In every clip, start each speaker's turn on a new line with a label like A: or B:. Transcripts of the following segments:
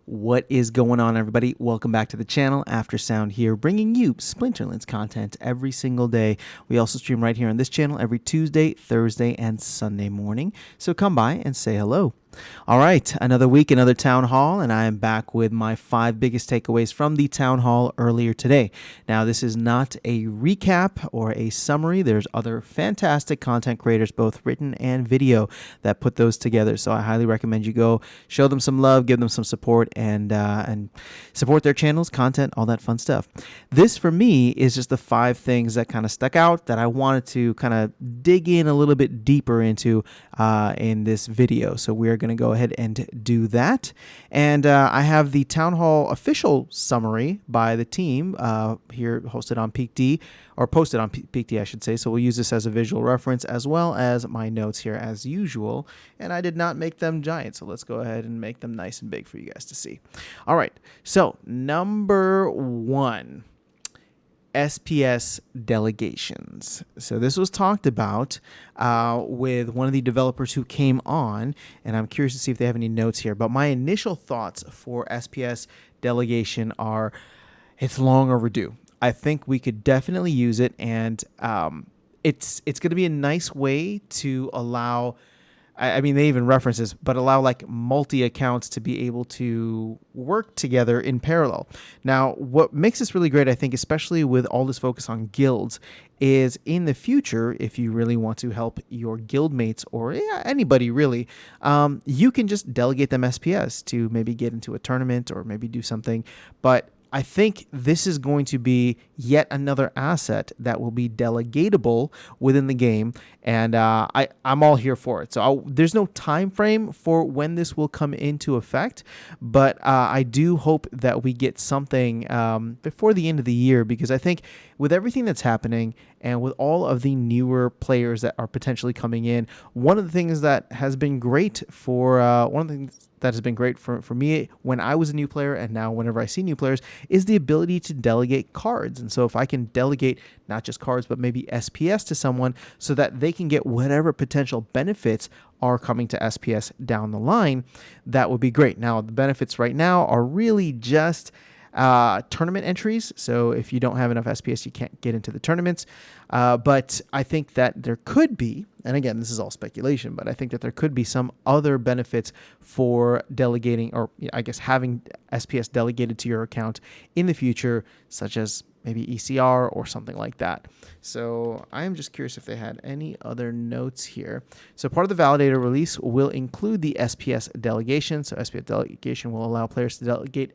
A: What is going on, everybody? Welcome back to the channel. After Sound here, bringing you Splinterlands content every single day. We also stream right here on this channel every Tuesday, Thursday, and Sunday morning. So come by and say hello. All right, another week, another town hall, and I am back with my 5 biggest takeaways from the town hall earlier today. Now, this is not a recap or a summary. There's other fantastic content creators, both written and video, that put those together. So I highly recommend you go show them some love, give them some support, and support their channels, content, all that fun stuff. This, for me, is just the 5 things that kind of stuck out that I wanted to kind of dig in a little bit deeper into in this video. So we're going to go ahead and do that. And I have the Town Hall official summary by the team here hosted on PeakD, or posted on PeakD, I should say. So we'll use this as a visual reference as well as my notes here as usual. And I did not make them giant, so let's go ahead and make them nice and big for you guys to see. All right, so number 1. SPS delegations. So this was talked about with one of the developers who came on, and I'm curious to see if they have any notes here. But my initial thoughts for SPS delegation are it's long overdue. I think we could definitely use it, and it's going to be a nice way to allow, I mean, they even reference this, but allow like multi-accounts to be able to work together in parallel. Now, what makes this really great, I think, especially with all this focus on guilds, is in the future, if you really want to help your guild mates or anybody really, you can just delegate them SPS to maybe get into a tournament or maybe do something. But I think this is going to be yet another asset that will be delegatable within the game, and I'm all here for it. So there's no time frame for when this will come into effect, but I do hope that we get something before the end of the year, because I think with everything that's happening and with all of the newer players that are potentially coming in, one of the things that has been great for me when I was a new player, and now whenever I see new players, is the ability to delegate cards. And so if I can delegate not just cards, but maybe SPS to someone so that they can get whatever potential benefits are coming to SPS down the line, that would be great. Now, the benefits right now are really just tournament entries. So if you don't have enough SPS, you can't get into the tournaments. But I think that there could be, and again, this is all speculation, but I think that there could be some other benefits for delegating, or I guess having SPS delegated to your account in the future, such as maybe ECR or something like that. So I am just curious if they had any other notes here. So part of the validator release will include the SPS delegation. So SPS delegation will allow players to delegate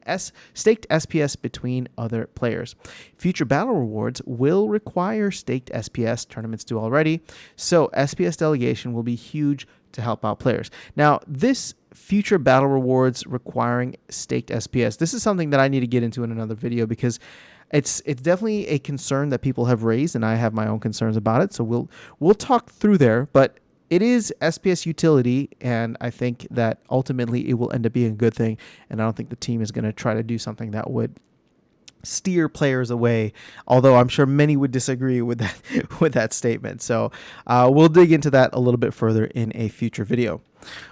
A: staked SPS between other players. Future battle rewards will require staked SPS. Tournaments do already. So SPS delegation will be huge to help out players. Now, this future battle rewards requiring staked SPS, this is something that I need to get into in another video, because it's definitely a concern that people have raised, and I have my own concerns about it. So we'll talk through there, but it is SPS utility, and I think that ultimately it will end up being a good thing. And I don't think the team is going to try to do something that would steer players away, although I'm sure many would disagree with that statement. So we'll dig into that a little bit further in a future video.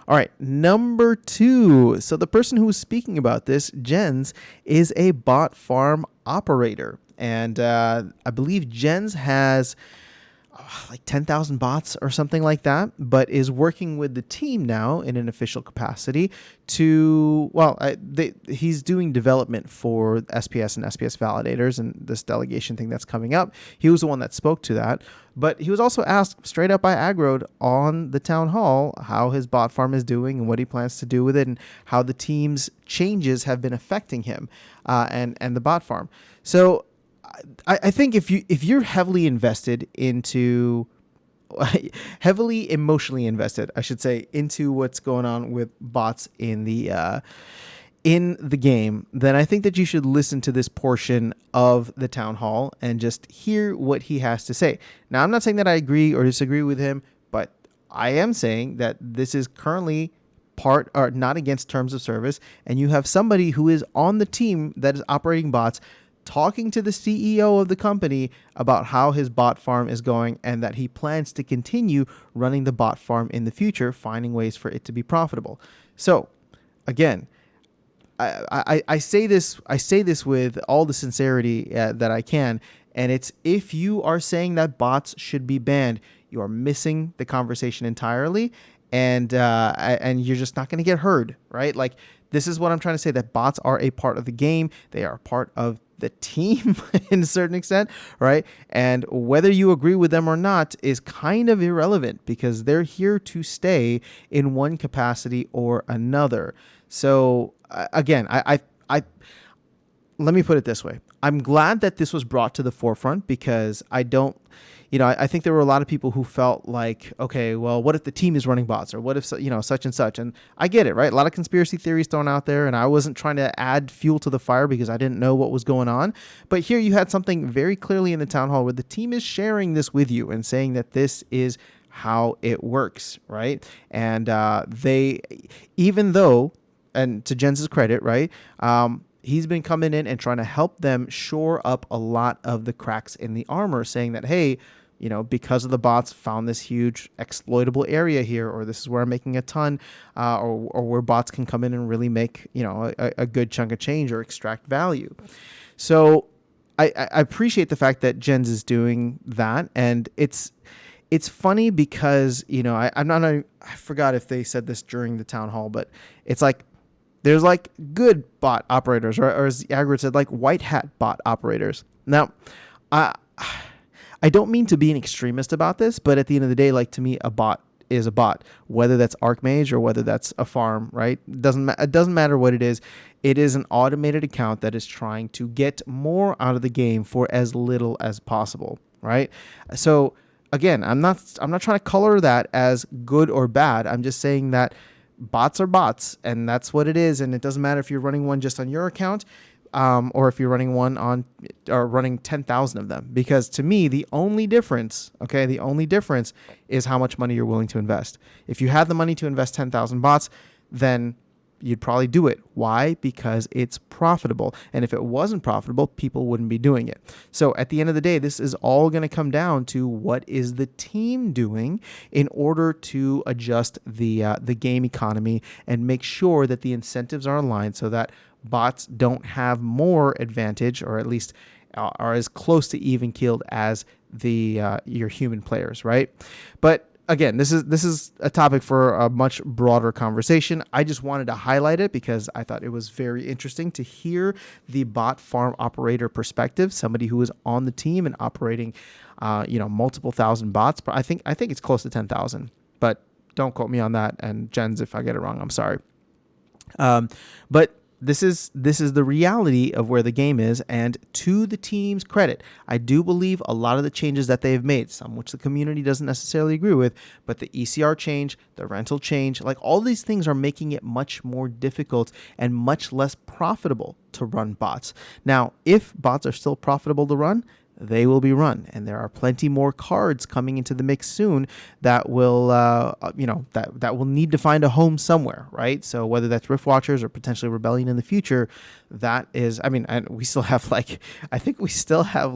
A: All right, number 2. So the person who was speaking about this, Jens, is a bot farm operator, and I believe Jens has like 10,000 bots or something like that, but is working with the team now in an official capacity to, he's doing development for SPS and SPS validators and this delegation thing that's coming up. He was the one that spoke to that, but he was also asked straight up by Aggroed on the town hall how his bot farm is doing and what he plans to do with it, and how the team's changes have been affecting him and the bot farm. So I think if you're heavily invested into, heavily emotionally invested, I should say, into what's going on with bots in the game, then I think that you should listen to this portion of the town hall and just hear what he has to say. Now, I'm not saying that I agree or disagree with him, but I am saying that this is currently part or not against terms of service, and you have somebody who is on the team that is operating bots talking to the CEO of the company about how his bot farm is going, and that he plans to continue running the bot farm in the future, finding ways for it to be profitable. So again, I say this with all the sincerity that I can, and it's, if you are saying that bots should be banned, you are missing the conversation entirely, and you're just not going to get heard, right? Like, this is what I'm trying to say, that bots are a part of the game. They are a part of the team in a certain extent, right? And whether you agree with them or not is kind of irrelevant, because they're here to stay in one capacity or another. So again, I let me put it this way. I'm glad that this was brought to the forefront, because I don't, I think there were a lot of people who felt like, okay, well, what if the team is running bots, or what if, such and such? And I get it, right? A lot of conspiracy theories thrown out there, and I wasn't trying to add fuel to the fire because I didn't know what was going on. But here you had something very clearly in the town hall where the team is sharing this with you and saying that this is how it works, right? And they, even though, and to Jens's credit, right, he's been coming in and trying to help them shore up a lot of the cracks in the armor, saying that, hey, because of the bots, found this huge exploitable area here, or this is where I'm making a ton, or where bots can come in and really make, a good chunk of change or extract value. So I appreciate the fact that Jens is doing that. And it's funny because, I forgot if they said this during the town hall, but it's like, there's like good bot operators, or as Agrid said, like white hat bot operators. Now, I don't mean to be an extremist about this, but at the end of the day, like, to me, a bot is a bot, whether that's Archmage or whether that's a farm, right? It doesn't matter what it is. It is an automated account that is trying to get more out of the game for as little as possible, right? So again, I'm not trying to color that as good or bad. I'm just saying that bots are bots, and that's what it is. And it doesn't matter if you're running one just on your account, or if you're running one on, or running 10,000 of them, because to me, the only difference is how much money you're willing to invest. If you have the money to invest 10,000 bots, then you'd probably do it. Why? Because it's profitable. And if it wasn't profitable, people wouldn't be doing it. So at the end of the day, this is all going to come down to what is the team doing in order to adjust the game economy and make sure that the incentives are aligned so that bots don't have more advantage, or at least are as close to even keeled as your human players, right? But again, this is a topic for a much broader conversation. I just wanted to highlight it because I thought it was very interesting to hear the bot farm operator perspective, somebody who is on the team and operating, multiple thousand bots. But I think it's close to 10,000. But don't quote me on that. And Jens, if I get it wrong, I'm sorry. But this is the reality of where the game is, and to the team's credit, I do believe a lot of the changes that they've made, some which the community doesn't necessarily agree with, but the ECR change, the rental change, like all these things are making it much more difficult and much less profitable to run bots. Now, if bots are still profitable to run, they will be run, and there are plenty more cards coming into the mix soon that will, that will need to find a home somewhere, right? So whether that's Rift Watchers or potentially Rebellion in the future, that is, and we still have I think we still have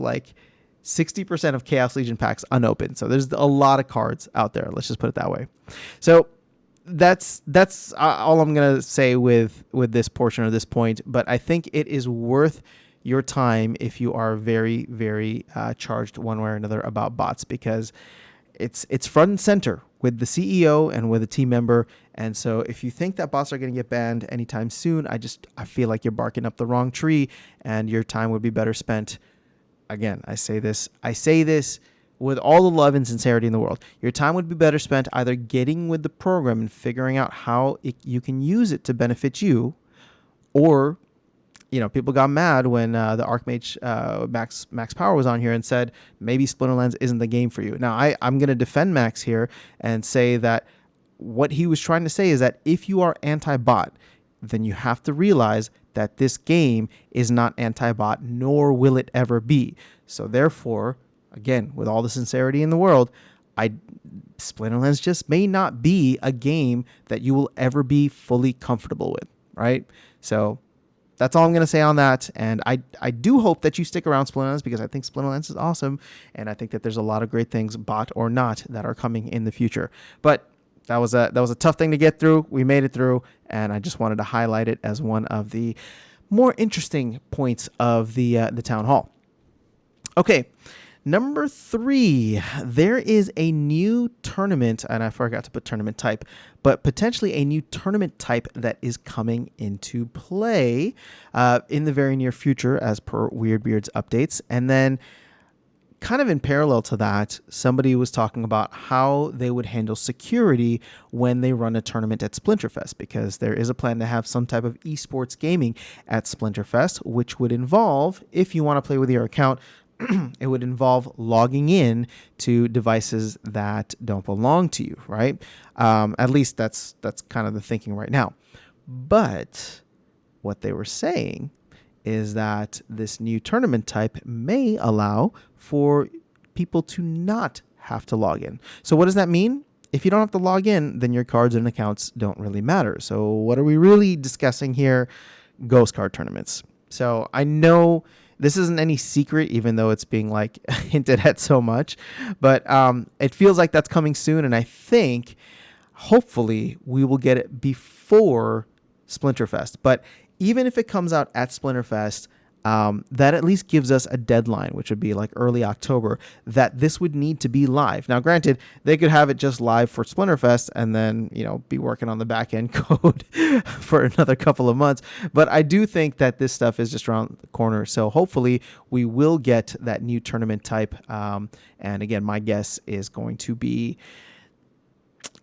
A: 60% of Chaos Legion packs unopened. So there's a lot of cards out there. Let's just put it that way. So that's all I'm gonna say with this portion or this point. But I think it is worth your time if you are very, very charged one way or another about bots, because it's front and center with the CEO and with a team member. And so if you think that bots are going to get banned anytime soon, I feel like you're barking up the wrong tree, and your time would be better spent. Again, I say this with all the love and sincerity in the world. Your time would be better spent either getting with the program and figuring out how you can use it to benefit you, or people got mad when the Archmage Max Power was on here and said maybe Splinterlands isn't the game for you. Now, I'm going to defend Max here and say that what he was trying to say is that if you are anti-bot, then you have to realize that this game is not anti-bot, nor will it ever be. So therefore, again, with all the sincerity in the world, Splinterlands just may not be a game that you will ever be fully comfortable with, right? So that's all I'm going to say on that. And I do hope that you stick around Splinterlands, because I think Splinterlands is awesome. And I think that there's a lot of great things, bot or not, that are coming in the future. But that was a tough thing to get through. We made it through, and I just wanted to highlight it as one of the more interesting points of the town hall. Okay. Number 3, there is a new tournament, and I forgot to put tournament type, but potentially a new tournament type that is coming into play in the very near future as per Weirdbeard's updates. And then kind of in parallel to that, somebody was talking about how they would handle security when they run a tournament at Splinterfest, because there is a plan to have some type of esports gaming at Splinterfest, which would involve, if you want to play with your account, it would involve logging in to devices that don't belong to you, right? At least that's kind of the thinking right now. But what they were saying is that this new tournament type may allow for people to not have to log in. So what does that mean? If you don't have to log in, then your cards and accounts don't really matter. So what are we really discussing here? Ghost card tournaments. So I know this isn't any secret, even though it's being like hinted at so much, but it feels like that's coming soon. And I think hopefully we will get it before Splinterfest. But even if it comes out at Splinterfest, that at least gives us a deadline, which would be like early October, that this would need to be live. Now, granted, they could have it just live for Splinterfest and then, be working on the back end code for another couple of months. But I do think that this stuff is just around the corner. So hopefully we will get that new tournament type. And again, my guess is going to be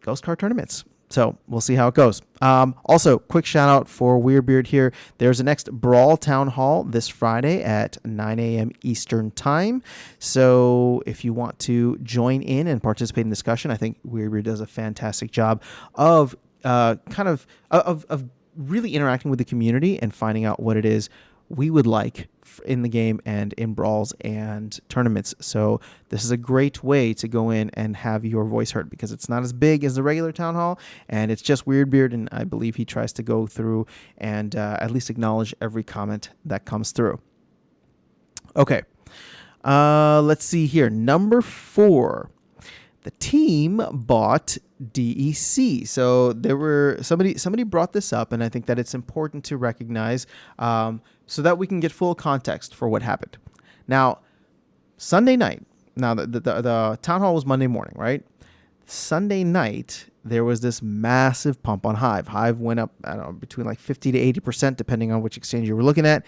A: ghost card tournaments. So we'll see how it goes. Also, quick shout out for Weirdbeard here. There's the next Brawl Town Hall this Friday at 9 a.m. Eastern Time. So if you want to join in and participate in the discussion, I think Weirdbeard does a fantastic job of of really interacting with the community and finding out what it is we would like in the game and in brawls and tournaments. So this is a great way to go in and have your voice heard, because it's not as big as the regular town hall, and it's just Weirdbeard, and I believe he tries to go through and at least acknowledge every comment that comes through. Okay, let's see here. Number 4. The team bought DEC. So there were somebody brought this up, and I think that it's important to recognize so that we can get full context for what happened. Now, Sunday night. Now the town hall was Monday morning, right? Sunday night there was this massive pump on Hive. Hive went up, I don't know, between like 50 to 80%, depending on which exchange you were looking at,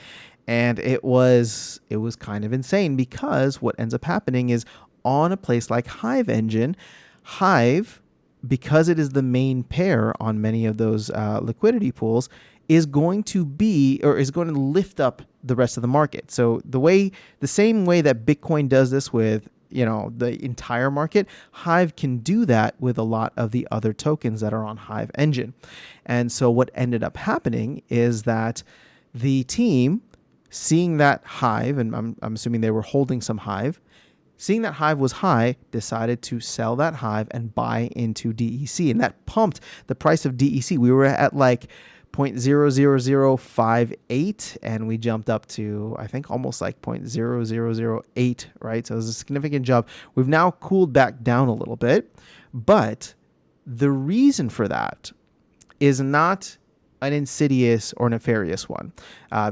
A: and it was kind of insane, because what ends up happening is, on a place like Hive Engine, Hive, because it is the main pair on many of those liquidity pools, is going to lift up the rest of the market. So the same way that Bitcoin does this with the entire market, Hive can do that with a lot of the other tokens that are on Hive Engine. And so what ended up happening is that the team, seeing that Hive, and I'm assuming they were holding some Hive, seeing that Hive was high, decided to sell that Hive and buy into DEC. And that pumped the price of DEC. We were at like 0.00058, and we jumped up to, I think, almost like 0.0008, right? So it was a significant jump. We've now cooled back down a little bit. But the reason for that is not an insidious or nefarious one,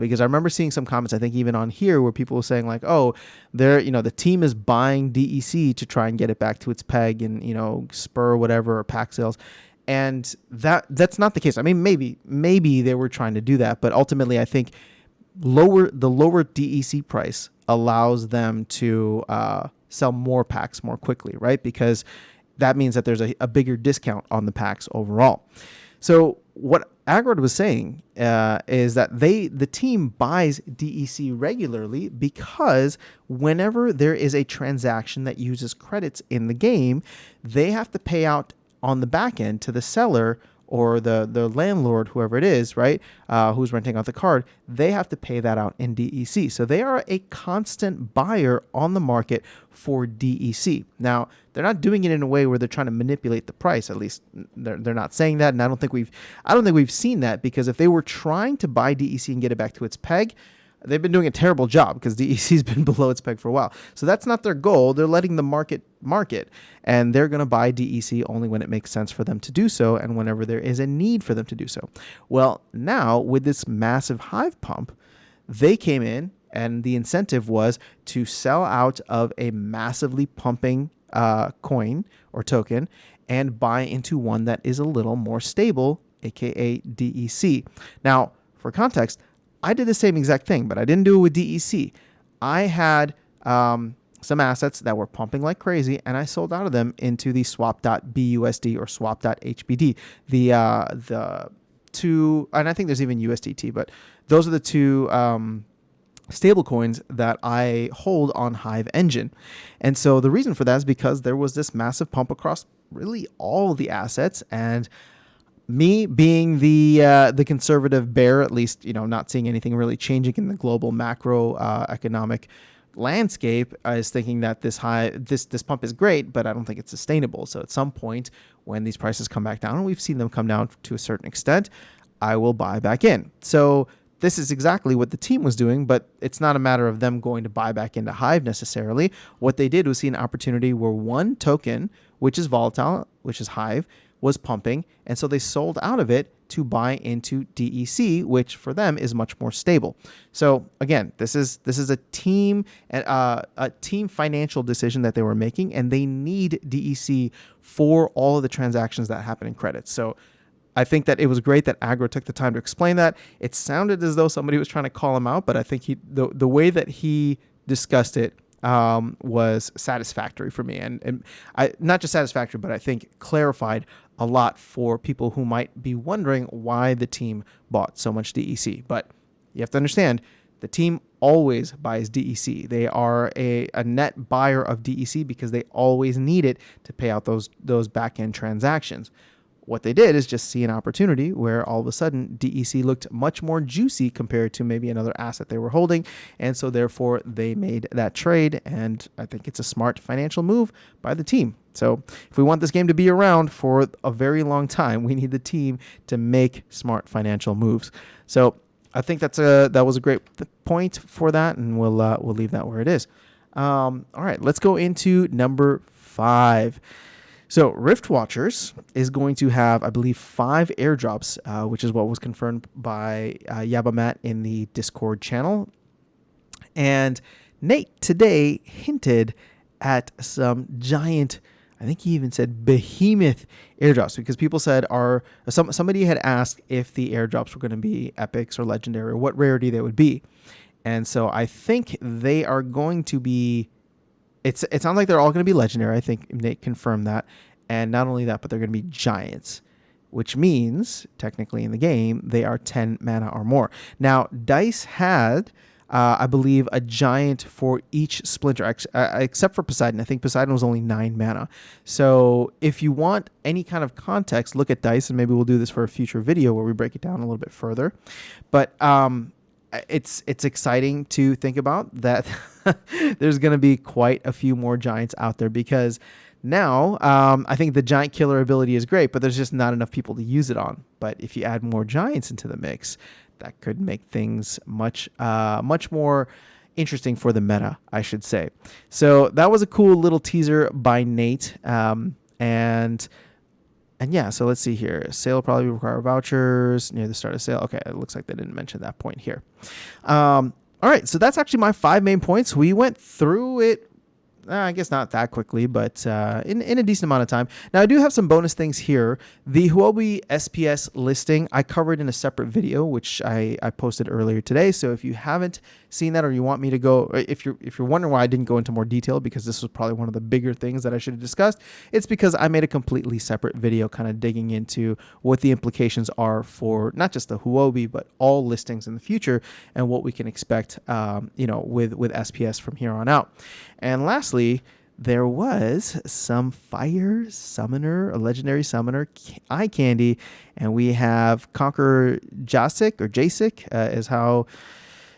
A: because I remember seeing some comments, I think even on here, where people were saying like, oh, the team is buying DEC to try and get it back to its peg and spur whatever, or pack sales, and that's not the case. I mean, maybe they were trying to do that, but ultimately I think the lower DEC price allows them to sell more packs more quickly, right? Because that means that there's a bigger discount on the packs overall. So what Agrod was saying is that the team buys DEC regularly, because whenever there is a transaction that uses credits in the game, they have to pay out on the back end to the seller or the landlord, whoever it is, right, who's renting out the card. They have to pay that out in DEC. So they are a constant buyer on the market for DEC. Now, they're not doing it in a way where they're trying to manipulate the price. At least they're not saying that, and I don't think we've seen that, because if they were trying to buy DEC and get it back to its peg, they've been doing a terrible job because DEC's been below its peg for a while. So that's not their goal. They're letting the market, and they're going to buy DEC only when it makes sense for them to do so and whenever there is a need for them to do so. Well, now with this massive Hive pump, they came in and the incentive was to sell out of a massively pumping coin or token and buy into one that is a little more stable, aka DEC. Now, for context, I did the same exact thing, but I didn't do it with DEC. I had some assets that were pumping like crazy, and I sold out of them into the swap.busd or swap.hbd. The two, and I think there's even USDT, but those are the two stable coins that I hold on Hive Engine. And so the reason for that is because there was this massive pump across really all the assets, and me being the conservative bear, at least, not seeing anything really changing in the global macro economic landscape, is thinking that this pump is great, but I don't think it's sustainable. So at some point when these prices come back down, and we've seen them come down to a certain extent, I will buy back in. So this is exactly what the team was doing, but it's not a matter of them going to buy back into Hive necessarily. What they did was see an opportunity where one token, which is volatile, which is Hive, was pumping, and so they sold out of it to buy into DEC, which for them is much more stable. So again, this is a team financial decision that they were making, and they need DEC for all of the transactions that happen in credit. So I think that it was great that Agro took the time to explain that. It sounded as though somebody was trying to call him out, but I think the way that he discussed it was satisfactory for me, and I not just satisfactory, but I think clarified a lot for people who might be wondering why the team bought so much DEC. But you have to understand, the team always buys DEC. They are a net buyer of DEC because they always need it to pay out those back-end transactions. What they did is just see an opportunity where all of a sudden DEC looked much more juicy compared to maybe another asset they were holding. And so therefore they made that trade. And I think it's a smart financial move by the team. So if we want this game to be around for a very long time, we need the team to make smart financial moves. So I think that was a great point for that. And we'll leave that where it is. All right, let's go into number 5. So Rift Watchers is going to have, I believe, 5 airdrops, which is what was confirmed by Yabamat in the Discord channel. And Nate today hinted at some giant, I think he even said behemoth airdrops, because people said somebody had asked if the airdrops were going to be epics or legendary or what rarity they would be. And so I think they are going to be, it sounds like they're all going to be legendary. I think Nate confirmed that. And not only that, but they're going to be giants, which means technically in the game, they are 10 mana or more. Now, DICE had, I believe, a giant for each splinter, except for Poseidon. I think Poseidon was only 9 mana. So if you want any kind of context, look at DICE, and maybe we'll do this for a future video where we break it down a little bit further. But it's exciting to think about that there's going to be quite a few more giants out there, because now I think the giant killer ability is great, but there's just not enough people to use it on. But if you add more giants into the mix, that could make things much more interesting for the meta, I should say. So that was a cool little teaser by Nate. And yeah, so let's see here. Sale will probably require vouchers near the start of sale. Okay, it looks like they didn't mention that point here. All right, so that's actually my 5 main points. We went through it, I guess not that quickly, but in a decent amount of time. Now, I do have some bonus things here. The Huobi SPS listing I covered in a separate video, which I posted earlier today. So if you haven't seen that, or you want me to go, if you're wondering why I didn't go into more detail, because this was probably one of the bigger things that I should have discussed, it's because I made a completely separate video kind of digging into what the implications are for not just the Huobi, but all listings in the future, and what we can expect, with SPS from here on out. And lastly, there was some fire summoner, a legendary summoner eye candy, and we have Conqueror Jasic, or Jasic,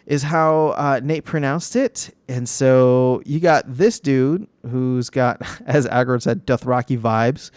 A: is how Nate pronounced it. And so you got this dude who's got, as Agro said, Dothraki vibes,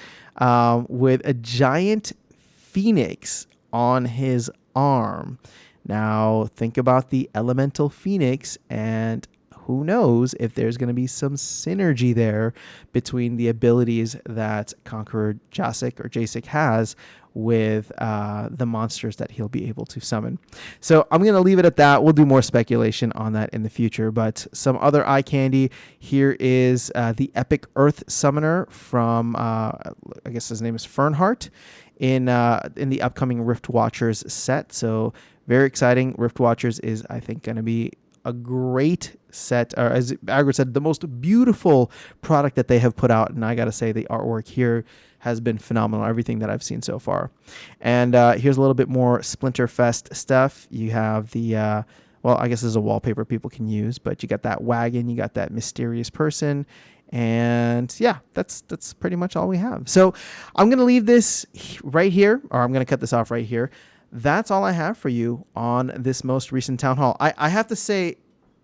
A: with a giant phoenix on his arm. Now think about the Elemental Phoenix, and who knows if there's going to be some synergy there between the abilities that Conqueror Jasik has with the monsters that he'll be able to summon. So I'm going to leave it at that. We'll do more speculation on that in the future, but some other eye candy. Here is the Epic Earth Summoner from, I guess his name is Fernheart, in the upcoming Rift Watchers set. So very exciting. Rift Watchers is, I think, going to be a great set, or as Agro said, the most beautiful product that they have put out. And I got to say, the artwork here has been phenomenal, everything that I've seen so far. And here's a little bit more Splinterfest stuff. You have the, well, I guess this is a wallpaper people can use, but you got that wagon, you got that mysterious person. And yeah, that's pretty much all we have. So I'm going to leave this right here, or I'm going to cut this off right here. That's all I have for you on this most recent town hall. I have to say,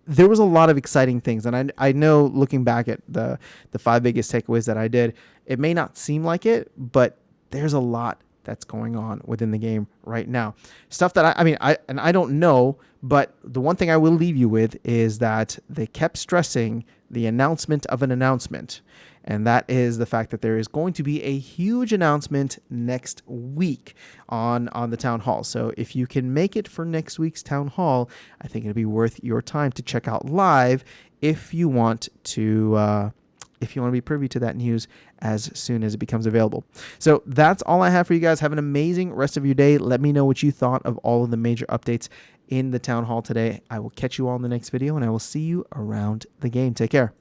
A: there was a lot of exciting things. And I know, looking back at the 5 biggest takeaways that I did, it may not seem like it, but there's a lot that's going on within the game right now. Stuff that I don't know, but the one thing I will leave you with is that they kept stressing the announcement of an announcement. And that is the fact that there is going to be a huge announcement next week on the town hall. So if you can make it for next week's town hall, I think it'll be worth your time to check out live if you want to be privy to that news as soon as it becomes available. So that's all I have for you guys. Have an amazing rest of your day. Let me know what you thought of all of the major updates in the town hall today. I will catch you all in the next video, and I will see you around the game. Take care.